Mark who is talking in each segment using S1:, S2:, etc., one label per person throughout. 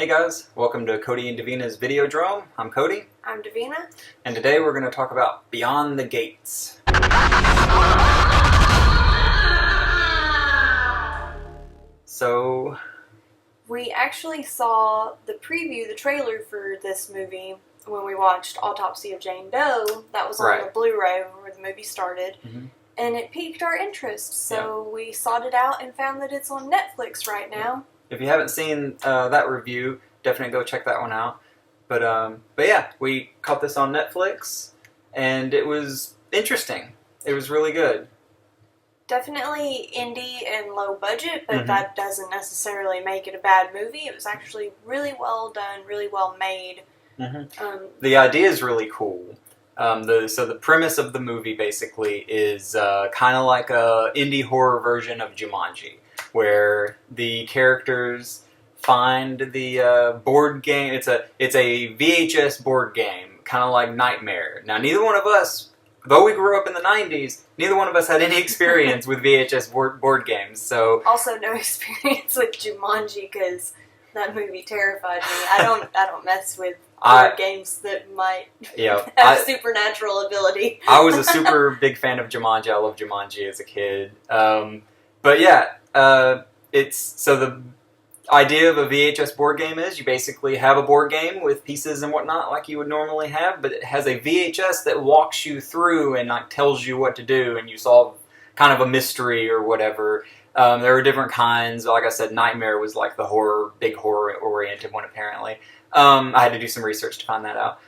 S1: Hey guys, welcome to Cody and Davina's Videodrome. I'm Cody.
S2: I'm Davina.
S1: And today we're going to talk about Beyond the Gates. So,
S2: we actually saw the preview, the trailer for this movie when we watched Autopsy of Jane Doe. That was on the Blu-ray where the movie started.
S1: Mm-hmm.
S2: And it piqued our interest, so we sought it out and found that it's on Netflix right now.
S1: If you haven't seen that review, definitely go check that one out. But yeah, we caught this on Netflix, and it was interesting. It was really good.
S2: Definitely indie and low budget, but that doesn't necessarily make it a bad movie. It was actually really well done, really well made.
S1: The idea is really cool. So the premise of the movie basically is kind of like a indie horror version of Jumanji, where the characters find the board game. It's a VHS board game, kind of like Nightmare. Now, neither one of us, though we grew up in the 90s, neither one of us had any experience with VHS board games. So
S2: also no experience with Jumanji because that movie terrified me. I don't mess with board games that might have supernatural ability.
S1: I was a super big fan of Jumanji. I loved Jumanji as a kid. But yeah, it's so the idea of a VHS board game is you basically have a board game with pieces and whatnot like you would normally have, but it has a VHS that walks you through and like tells you what to do, and you solve kind of a mystery or whatever. There were different kinds. Like I said, Nightmare was like the big horror-oriented one, apparently. I had to do some research to find that out.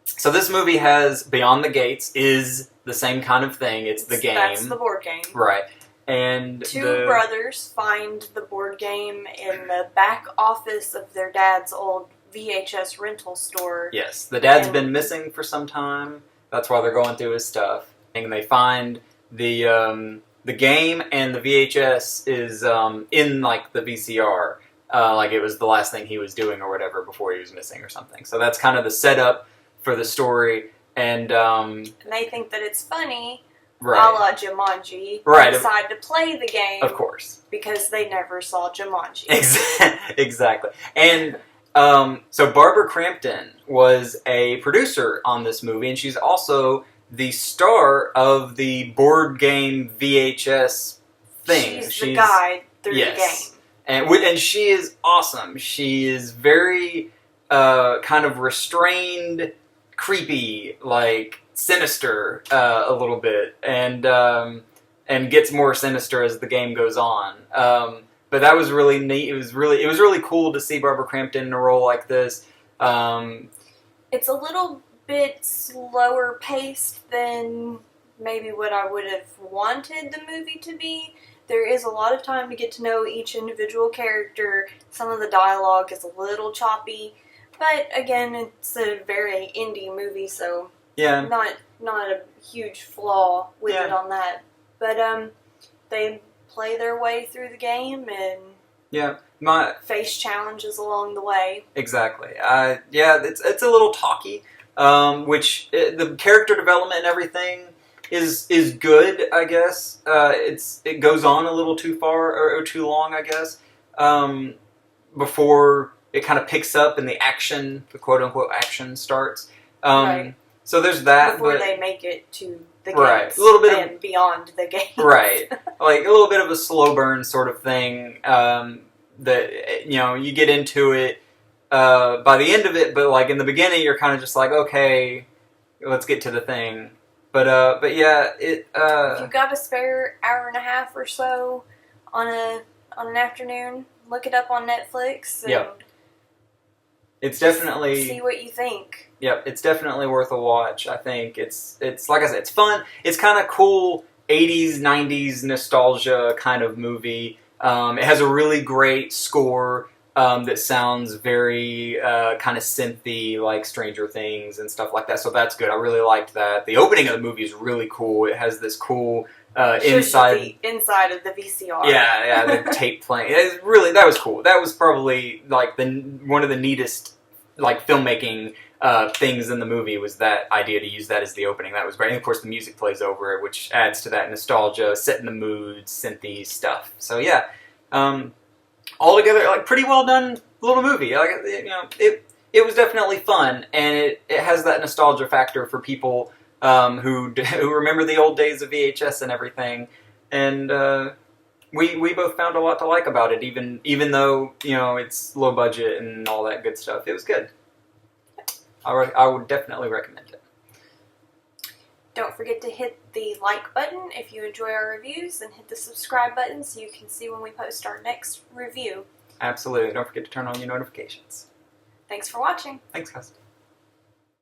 S1: So this movie has Beyond the Gates is the same kind of thing. It's the game.
S2: That's the board game.
S1: Right. And
S2: two brothers find the board game in the back office of their dad's old VHS rental store.
S1: Yes. The dad's been missing for some time. That's why they're going through his stuff. And they find the game and the VHS is in like the VCR. Like it was the last thing he was doing or whatever before he was missing or something. So that's kind of the setup for the story. And
S2: they think that it's funny, a
S1: right.
S2: la Jumanji.
S1: Right.
S2: They decide to play the game.
S1: Of course.
S2: Because they never saw Jumanji.
S1: Exactly. And so Barbara Crampton was a producer on this movie, and she's also the star of the board game VHS thing.
S2: She's the guide through the game.
S1: And she is awesome. She is very kind of restrained, creepy, like sinister a little bit, and gets more sinister as the game goes on. But that was really neat. It was really cool to see Barbara Crampton in a role like this.
S2: It's a little bit slower paced than maybe what I would have wanted the movie to be. There is a lot of time to get to know each individual character. Some of the dialogue is a little choppy, but again, it's a very indie movie, so not a huge flaw with it on that. But they play their way through the game and face challenges along the way.
S1: Exactly. It's a little talky, which the character development and everything is good, I guess. It goes on a little too far or too long, I guess, before it kind of picks up and the quote unquote action starts.
S2: Right.
S1: So there's that.
S2: Before they make it to the gates,
S1: right, a little bit
S2: and beyond the gates.
S1: Right, like a little bit of a slow burn sort of thing. That you get into it by the end of it, but like in the beginning, you're kind of just like, okay, let's get to the thing. But yeah, if
S2: you've got a spare hour and a half or so on an afternoon, look it up on Netflix. And
S1: it's definitely
S2: see what you think.
S1: Yep, it's definitely worth a watch. I think it's like I said, it's fun. It's kind of cool 80s, 90s nostalgia kind of movie. It has a really great score. That sounds very kind of synthy, like Stranger Things and stuff like that. So that's good. I really liked that. The opening of the movie is really cool. It has this cool inside
S2: of the VCR.
S1: Yeah, the tape playing. That was cool. That was probably like one of the neatest like filmmaking things in the movie was that idea to use that as the opening. That was great. And of course, the music plays over it, which adds to that nostalgia, setting the mood, synthy stuff. So yeah. altogether, like, pretty well done little movie. Like, you know, it was definitely fun, and it has that nostalgia factor for people who remember the old days of VHS and everything. And we both found a lot to like about it, even though, you know, it's low budget and all that good stuff. It was good. I would definitely recommend it.
S2: Don't forget to hit the like button if you enjoy our reviews, and hit the subscribe button so you can see when we post our next review.
S1: Absolutely. Don't forget to turn on your notifications.
S2: Thanks for watching.
S1: Thanks, guys.